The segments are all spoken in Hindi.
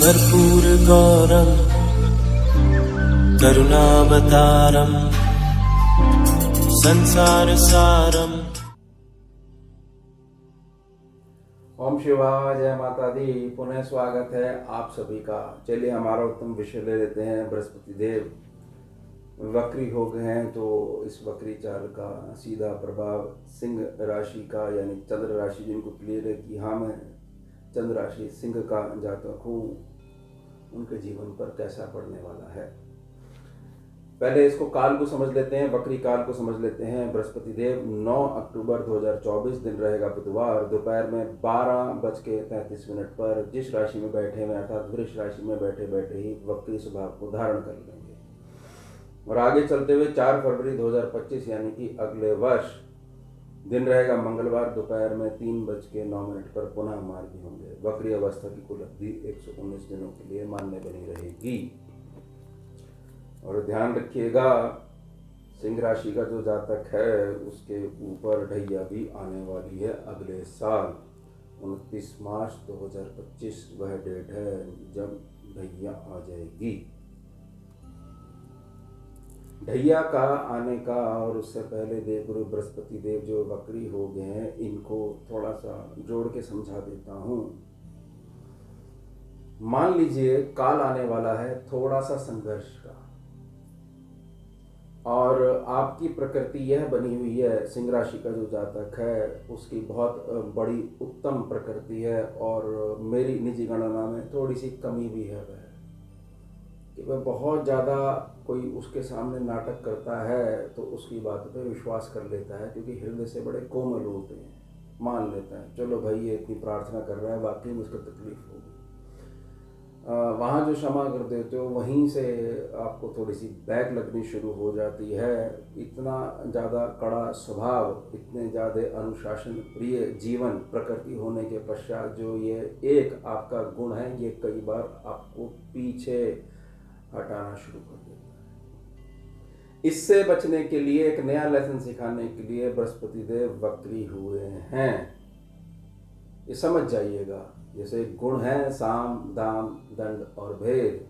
कर्पूरगौरं करुणावतारं संसारसारम्। ओम शिवाय, जय माता दी। पुनः स्वागत है आप सभी का। चलिए हमारा उत्तम विषय ले लेते हैं। बृहस्पति देव वक्री हो गए हैं, तो इस वक्री चाल का सीधा प्रभाव सिंह राशि का यानी चंद्र राशि, जिनको क्लियर है कि हाँ मैं चंद्र राशि सिंह का जातक हूँ, उनके जीवन पर कैसा पड़ने वाला है। पहले इसको काल को समझ लेते हैं, वक्री काल को समझ लेते हैं। बृहस्पति देव 9 अक्टूबर 2024 दिन रहेगा बुधवार, दोपहर में 12:33 पर जिस राशि में बैठे हुए अर्थात वृष राशि में बैठे बैठे ही वक्री स्वभाव को धारण कर लेंगे और आगे चलते हुए 4 फरवरी 2025 यानी कि अगले वर्ष दिन रहेगा मंगलवार, दोपहर में 3:09 पर पुनः मार्गी होंगे। वक्री अवस्था की कुल अवधि 119 दिनों के लिए मान्य बनी रहेगी। और ध्यान रखिएगा, सिंह राशि का जो जातक है उसके ऊपर ढैया भी आने वाली है अगले साल। 29 मार्च 2025 वह डेट है जब ढैया आ जाएगी। ढैया का आने का और उससे पहले देवगुरु बृहस्पति देव जो वक्री हो गए हैं, इनको थोड़ा सा जोड़ के समझा देता हूँ। मान लीजिए काल आने वाला है थोड़ा सा संघर्ष का, और आपकी प्रकृति यह बनी हुई है, सिंह राशि का जो जातक है उसकी बहुत बड़ी उत्तम प्रकृति है और मेरी निजी गणना में थोड़ी सी कमी भी है वह कि वह बहुत ज़्यादा कोई उसके सामने नाटक करता है तो उसकी बात पे विश्वास कर लेता है, क्योंकि हृदय से बड़े कोमल होते हैं। मान लेता है चलो भाई ये इतनी प्रार्थना कर रहा है, वाकई में उसको तकलीफ होगी। वहाँ जो क्षमा कर देते हो वहीं से आपको थोड़ी सी बैक लगनी शुरू हो जाती है। इतना ज़्यादा कड़ा स्वभाव, इतने ज़्यादा अनुशासन प्रिय जीवन प्रकृति होने के पश्चात जो ये एक आपका गुण है, ये कई बार आपको पीछे हटाना शुरू कर देता है। इससे बचने के लिए, एक नया लेसन सिखाने के लिए बृहस्पति देव वक्री हुए हैं। ये समझ जाइएगा। जैसे गुण है साम दाम दंड और भेद,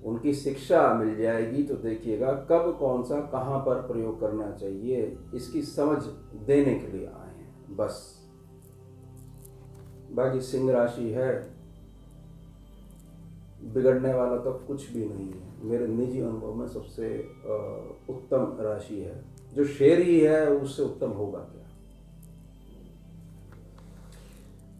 उनकी शिक्षा मिल जाएगी तो देखिएगा कब कौन सा कहाँ पर प्रयोग करना चाहिए, इसकी समझ देने के लिए आए हैं बस। बाकी सिंह राशि है, बिगड़ने वाला तो कुछ भी नहीं है। मेरे निजी अनुभव में सबसे उत्तम राशि है। जो शेर ही है उससे उत्तम होगा क्या।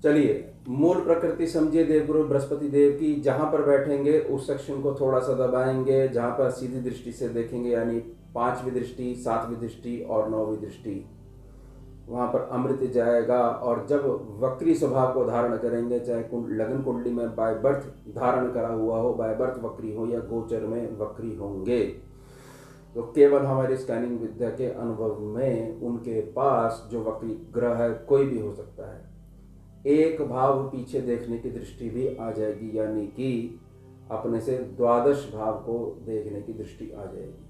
चलिए मूल प्रकृति समझिए देवगुरु बृहस्पति देव की। जहां पर बैठेंगे उस सेक्शन को थोड़ा सा दबाएंगे, जहां पर सीधी दृष्टि से देखेंगे यानी 5वीं दृष्टि, 7वीं दृष्टि और 9वीं दृष्टि, वहाँ पर अमृत जाएगा। और जब वक्री स्वभाव को धारण करेंगे, चाहे लगन कुंडली में बाय बर्थ धारण करा हुआ हो, बाय बर्थ वक्री हो या गोचर में वक्री होंगे, तो केवल हमारी स्कैनिंग विद्या के अनुभव में उनके पास जो वक्री ग्रह है कोई भी हो सकता है, एक भाव पीछे देखने की दृष्टि भी आ जाएगी, यानी कि अपने से द्वादश भाव को देखने की दृष्टि आ जाएगी।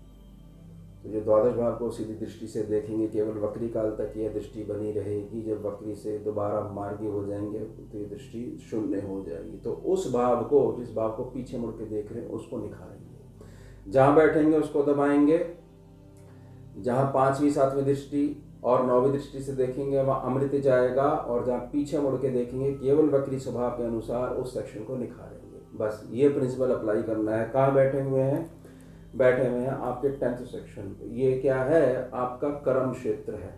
तो जो द्वादश भाव को सीधी दृष्टि से देखेंगे, केवल वक्री काल तक यह दृष्टि बनी रहेगी। जब वक्री से दोबारा मार्गी हो जाएंगे तो ये दृष्टि शून्य हो जाएगी। तो उस भाव को, जिस भाव को पीछे मुड़ के देख रहे हैं, उसको निखारेंगे। जहाँ बैठेंगे उसको दबाएंगे। जहाँ 5वीं 7वीं दृष्टि और 9वीं दृष्टि से देखेंगे वहाँ अमृत जाएगा, और जहाँ पीछे मुड़ के देखेंगे केवल वक्री स्वभाव के अनुसार उस सेक्शन को निखारेंगे। बस ये प्रिंसिपल अप्लाई करना है। कहाँ बैठे हुए हैं? बैठे हुए हैं आपके 10th सेक्शन पे। ये क्या है? आपका कर्म क्षेत्र है।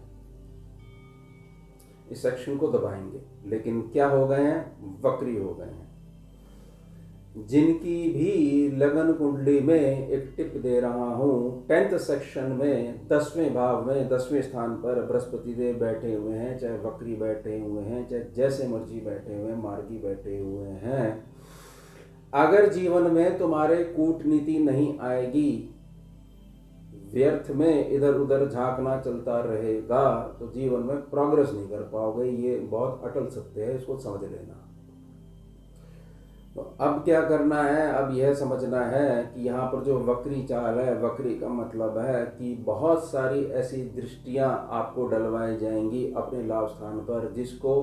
इस सेक्शन को दबाएंगे, लेकिन क्या हो गए हैं? वक्री हो गए हैं। जिनकी भी लगन कुंडली में एक टिप दे रहा हूँ, 10th सेक्शन में 10वें भाव में 10वें स्थान पर बृहस्पति देव बैठे हुए हैं, चाहे वक्री बैठे हुए हैं, चाहे जैसे मर्जी बैठे हुए हैं, मार्गी बैठे हुए हैं। अगर जीवन में तुम्हारे कूटनीति नहीं आएगी, व्यर्थ में इधर उधर झांकना चलता रहेगा, तो जीवन में प्रोग्रेस नहीं कर पाओगे। ये बहुत अटल सत्य है, इसको समझ लेना। तो अब क्या करना है? अब यह समझना है कि यहाँ पर जो वक्री चाल है, वक्री का मतलब है कि बहुत सारी ऐसी दृष्टियाँ आपको डलवाई जाएंगी अपने लाभ स्थान पर, जिसको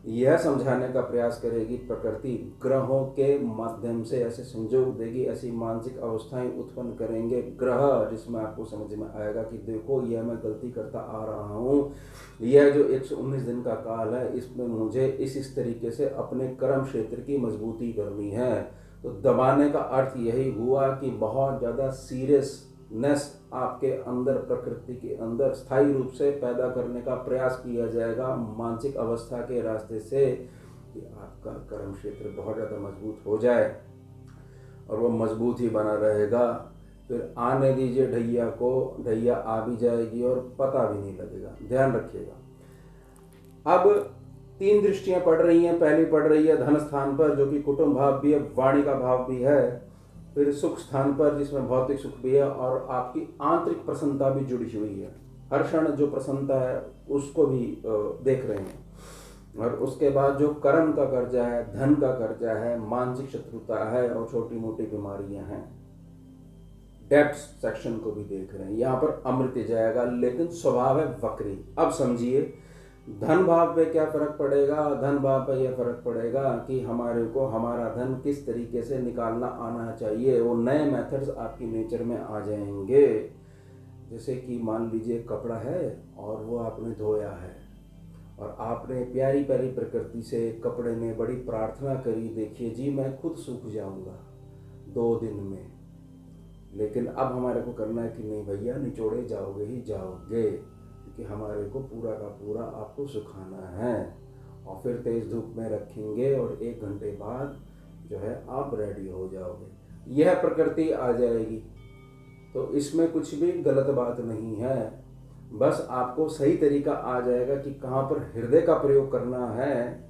यह समझाने का प्रयास करेगी प्रकृति, ग्रहों के माध्यम से ऐसे संयोग देगी, ऐसी मानसिक अवस्थाएं उत्पन्न करेंगे ग्रह, जिसमें आपको समझ में आएगा कि देखो यह मैं गलती करता आ रहा हूँ, यह जो 119 दिन का काल है इसमें मुझे इस तरीके से अपने कर्म क्षेत्र की मजबूती करनी है। तो दबाने का अर्थ यही हुआ कि बहुत ज़्यादा सीरियसनेस आपके अंदर, प्रकृति के अंदर स्थायी रूप से पैदा करने का प्रयास किया जाएगा मानसिक अवस्था के रास्ते से, कि आपका कर्म क्षेत्र बहुत ज़्यादा मजबूत हो जाए और वो मजबूत ही बना रहेगा। फिर आने दीजिए ढैया को, ढैया आ भी जाएगी और पता भी नहीं लगेगा, ध्यान रखिएगा। अब 3 दृष्टियां पड़ रही हैं। पहली पड़ रही है धन स्थान पर, जो कि कुटुंब भाव भी है, वाणी का भाव भी है। फिर सुख स्थान पर, जिसमें भौतिक सुख भी है और आपकी आंतरिक प्रसन्नता भी जुड़ी हुई है। हर क्षण जो प्रसन्नता है उसको भी देख रहे हैं। और उसके बाद जो कर्म का कर्जा है, धन का कर्जा है, मानसिक शत्रुता है और छोटी मोटी बीमारियां हैं, डेप्थ सेक्शन को भी देख रहे हैं। यहाँ पर अमृत जाएगा, लेकिन स्वभाव है वक्री। अब समझिए धन भाव पे क्या फर्क पड़ेगा। धन भाव पे यह फर्क पड़ेगा कि हमारे को हमारा धन किस तरीके से निकालना आना चाहिए। वो नए मेथड्स आपकी नेचर में आ जाएंगे। जैसे कि मान लीजिए कपड़ा है और वो आपने धोया है और आपने प्यारी प्यारी प्रकृति से कपड़े में बड़ी प्रार्थना करी, देखिए जी मैं खुद सूख जाऊंगा 2 दिन में। लेकिन अब हमारे को करना है कि नहीं भैया, निचोड़े जाओगे ही जाओगे, क्योंकि हमारे को पूरा का पूरा आपको सुखाना है। और फिर तेज धूप में रखेंगे और 1 घंटे बाद जो है आप रेडी हो जाओगे। यह प्रकृति आ जाएगी। तो इसमें कुछ भी गलत बात नहीं है, बस आपको सही तरीका आ जाएगा कि कहाँ पर हृदय का प्रयोग करना है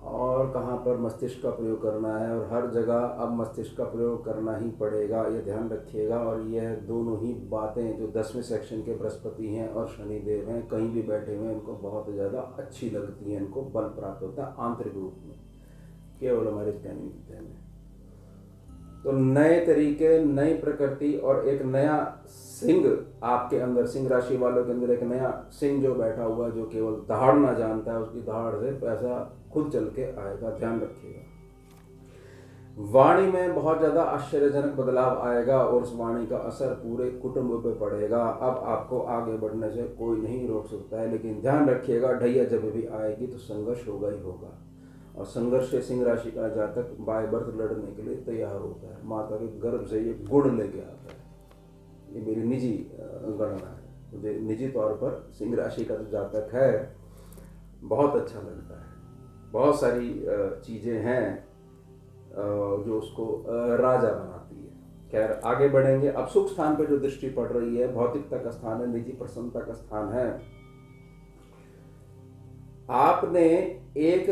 और कहाँ पर मस्तिष्क का प्रयोग करना है। और हर जगह अब मस्तिष्क का प्रयोग करना ही पड़ेगा, ये ध्यान रखिएगा। और यह दोनों ही बातें जो 10वें सेक्शन के बृहस्पति हैं और शनिदेव हैं, कहीं भी बैठे हुए इनको बहुत ज़्यादा अच्छी लगती है, इनको बल प्राप्त होता है आंतरिक रूप में, केवल हमारे ज्ञानी विद्या में। तो नए तरीके, नई प्रकृति और एक नया सिंह आपके अंदर, सिंह राशि वालों के अंदर एक नया सिंह जो बैठा हुआ, जो केवल दहाड़ना जानता है, उसकी दहाड़ से पैसा खुद चल के आएगा, ध्यान रखिएगा। वाणी में बहुत ज़्यादा आश्चर्यजनक बदलाव आएगा और उस वाणी का असर पूरे कुटुंब पे पड़ेगा। अब आपको आगे बढ़ने से कोई नहीं रोक सकता है, लेकिन ध्यान रखिएगा ढैया जब भी आएगी तो संघर्ष होगा ही होगा। और संघर्ष से सिंह राशि का जातक बाय बर्थ लड़ने के लिए तैयार होता है। माता के गर्भ से ये गुण लेके आता है। ये मेरी निजी गणना है, मुझे निजी तौर पर सिंह राशि का जो जातक है बहुत अच्छा लगता है। बहुत सारी चीज़ें हैं जो उसको राजा बनाती है। खैर आगे बढ़ेंगे। अब सुख स्थान पे जो दृष्टि पड़ रही है, भौतिकता का स्थान है, निजी प्रसन्नता का स्थान है। आपने एक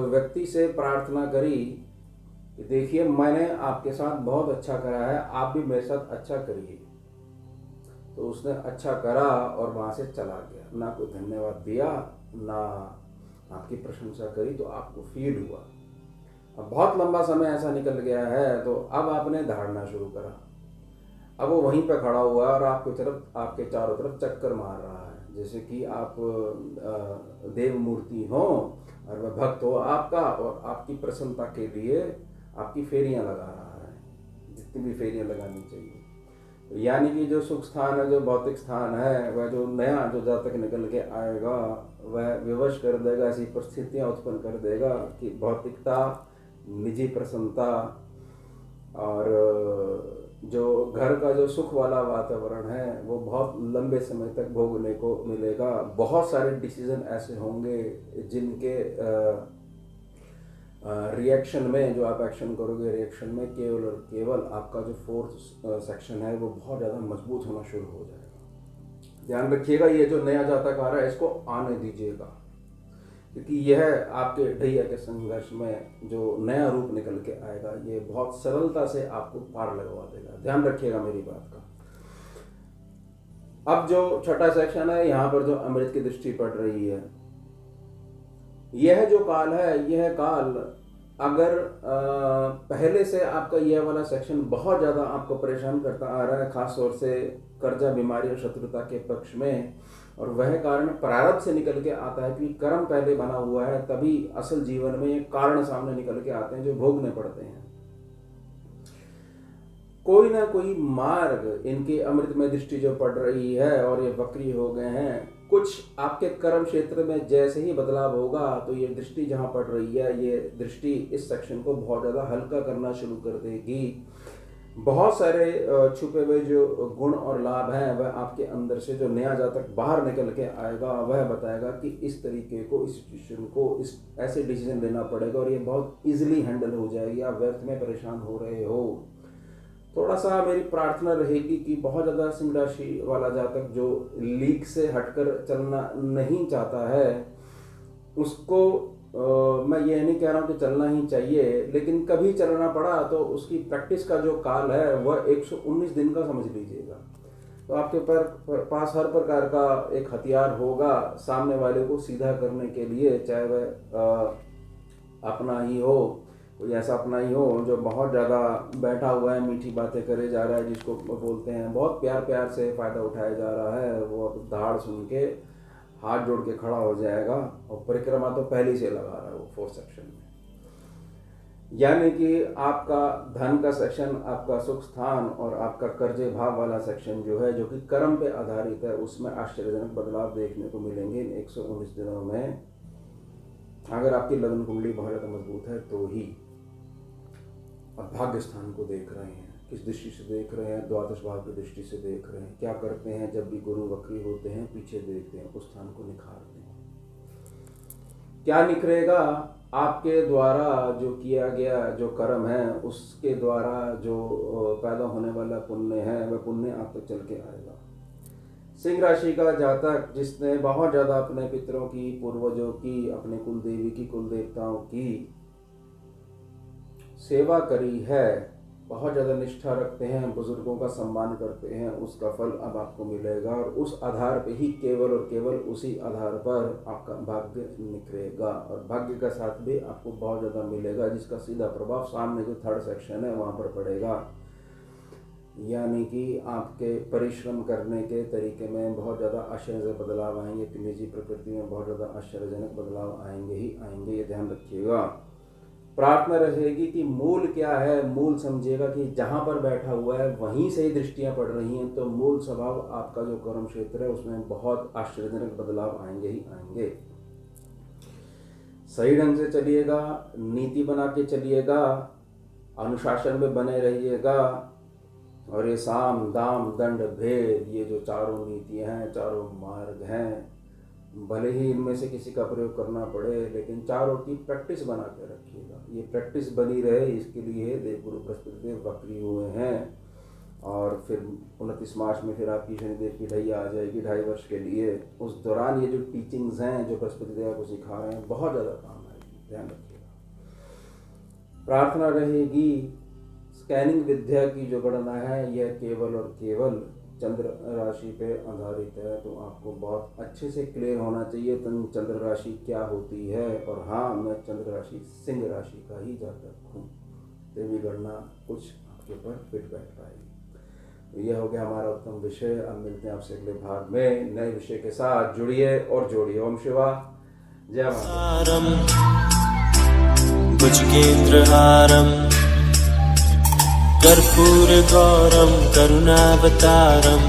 व्यक्ति से प्रार्थना करी कि देखिए मैंने आपके साथ बहुत अच्छा करा है, आप भी मेरे साथ अच्छा करिए। तो उसने अच्छा करा और वहाँ से चला गया, ना कोई धन्यवाद दिया, ना आपकी प्रशंसा करी, तो आपको फील हुआ। अब बहुत लंबा समय ऐसा निकल गया है, तो अब आपने धाड़ना शुरू करा। अब वो वहीं पे खड़ा हुआ और आपके चारों तरफ चक्कर मार रहा है, जैसे कि आप देव मूर्ति हो और वह भक्त हो आपका, और आपकी प्रसन्नता के लिए आपकी फेरियां लगा रहा है, जितनी भी फेरियां लगानी चाहिए। तो यानी कि जो सुख स्थान है, जो भौतिक स्थान है, वह जो नया जो जातक निकल के आएगा वह विवश कर देगा, ऐसी परिस्थितियां उत्पन्न कर देगा कि भौतिकता, निजी प्रसन्नता और जो घर का जो सुख वाला वातावरण है वो बहुत लंबे समय तक भोगने को मिलेगा। बहुत सारे डिसीजन ऐसे होंगे जिनके रिएक्शन में, जो आप एक्शन करोगे रिएक्शन में, केवल और केवल आपका जो 4th सेक्शन है वो बहुत ज़्यादा मजबूत होना शुरू हो जाएगा। ध्यान रखिएगा, ये जो नया जातक आ रहा है इसको आने दीजिएगा, क्योंकि यह आपके ढैया के संघर्ष में जो नया रूप निकल के आएगा ये बहुत सरलता से आपको पार लगवा देगा। ध्यान रखिएगा मेरी बात का। अब जो 6ठा सेक्शन है, यहाँ पर जो अमृत की दृष्टि पड़ रही है, यह जो काल है, यह काल अगर पहले से आपका यह वाला सेक्शन बहुत ज़्यादा आपको परेशान करता आ रहा है, खास तौर से कर्जा, बीमारी और शत्रुता के पक्ष में, और वह कारण प्रारब्ध से निकल के आता है, क्योंकि कर्म पहले बना हुआ है, तभी असल जीवन में ये कारण सामने निकल के आते हैं जो भोगने पड़ते हैं। कोई ना कोई मार्ग इनकी अमृतमय दृष्टि जो पड़ रही है और ये वक्री हो गए हैं, कुछ आपके कर्म क्षेत्र में जैसे ही बदलाव होगा तो ये दृष्टि जहाँ पड़ रही है, ये दृष्टि इस सेक्शन को बहुत ज़्यादा हल्का करना शुरू कर देगी। बहुत सारे छुपे हुए जो गुण और लाभ हैं वह आपके अंदर से जो नया जातक बाहर निकल के आएगा, वह बताएगा कि इस तरीके को, इस सिचुएशन को, इस ऐसे डिसीजन लेना पड़ेगा और ये बहुत इजीली हैंडल हो जाएगी। आप व्यर्थ में परेशान हो रहे हो। थोड़ा सा मेरी प्रार्थना रहेगी कि बहुत ज़्यादा सिंह राशि वाला जातक जो लीक से हटकर चलना नहीं चाहता है, उसको मैं ये नहीं कह रहा हूँ कि चलना ही चाहिए, लेकिन कभी चलना पड़ा तो उसकी प्रैक्टिस का जो काल है वह 119 दिन का समझ लीजिएगा। तो आपके पास हर प्रकार का एक हथियार होगा सामने वाले को सीधा करने के लिए, चाहे वह अपना ही हो, कोई ऐसा अपना ही हो जो बहुत ज़्यादा बैठा हुआ है, मीठी बातें करे जा रहा है, जिसको बोलते हैं बहुत प्यार से फ़ायदा उठाया जा रहा है, वो अब दाढ़ सुन के हाथ जोड़ के खड़ा हो जाएगा और परिक्रमा तो पहले से लगा रहा है वो 4th सेक्शन में। यानी कि आपका धन का सेक्शन, आपका सुख स्थान और आपका कर्जे भाव वाला सेक्शन जो है, जो कि कर्म पे आधारित है, उसमें आश्चर्यजनक बदलाव देखने को मिलेंगे इन 119 दिनों में, अगर आपकी लग्न कुंडली बहुत ज़्यादा मजबूत है तो ही। और भाग्य स्थान को देख रहे हैं, किस दृष्टि से देख रहे हैं? द्वादश भाव की दृष्टि से देख रहे हैं। क्या करते हैं जब भी गुरु वक्री होते हैं? पीछे देखते हैं, उस स्थान को निखारते हैं। क्या निखरेगा? आपके द्वारा जो किया गया जो कर्म है, उसके द्वारा जो पैदा होने वाला पुण्य है, वह पुण्य आप तक चल के आएगा। सिंह राशि का जातक जिसने बहुत ज़्यादा अपने पितरों की, पूर्वजों की, अपने कुल देवी की, कुल देवताओं की सेवा करी है, बहुत ज़्यादा निष्ठा रखते हैं, बुजुर्गों का सम्मान करते हैं, उसका फल अब आपको मिलेगा। और उस आधार पे ही, केवल और केवल उसी आधार पर आपका भाग्य निखरेगा और भाग्य का साथ भी आपको बहुत ज़्यादा मिलेगा, जिसका सीधा प्रभाव सामने जो 3rd सेक्शन है वहाँ पर पड़ेगा। यानी कि आपके परिश्रम करने के तरीके में बहुत ज़्यादा आश्चर्यजनक बदलाव आएंगे, निजी प्रकृति में बहुत ज़्यादा आश्चर्यजनक बदलाव आएंगे ही आएंगे, ये ध्यान रखिएगा। प्रार्थना रहेगी कि मूल क्या है, मूल समझिएगा कि जहाँ पर बैठा हुआ है वहीं से ही दृष्टियाँ पड़ रही हैं, तो मूल स्वभाव आपका जो कर्म क्षेत्र है उसमें बहुत आश्चर्यजनक बदलाव आएंगे ही आएंगे। सही ढंग से चलिएगा, नीति बना के चलिएगा, अनुशासन में बने रहिएगा और ये साम दाम दंड भेद, ये जो चारों नीतियाँ हैं, चारों मार्ग हैं, भले ही इनमें से किसी का प्रयोग करना पड़े, लेकिन चारों की प्रैक्टिस बना के रखिएगा। ये प्रैक्टिस बनी रहे, इसके लिए देवगुरु बृहस्पति देव वक्री हुए हैं। और फिर 29 मार्च में फिर आपकी शनिदेव की ढैया आ जाएगी 2.5 वर्ष के लिए। उस दौरान ये जो टीचिंग्स हैं जो बृहस्पति देव को सिखा रहे हैं, बहुत ज़्यादा काम आएगी, ध्यान रखिएगा। प्रार्थना रहेगी, स्कैनिंग विद्या की जो गणना है यह केवल और केवल चंद्र राशि पे आधारित है, तो आपको बहुत अच्छे से क्लियर होना चाहिए चंद्र राशि क्या होती है। और हाँ, मैं चंद्र राशि सिंह राशि का ही जातक हूँ, देवी गणना कुछ आपके ऊपर फिट बैठ पाएगी। तो यह हो गया हमारा उत्तम विषय। अब मिलते हैं आपसे अगले भाग में नए विषय के साथ। जुड़िए और जोड़िए। ओम शिवा, जय माता। भुजगेन्द्रहारं कर्पूरगौरं करुणावतारं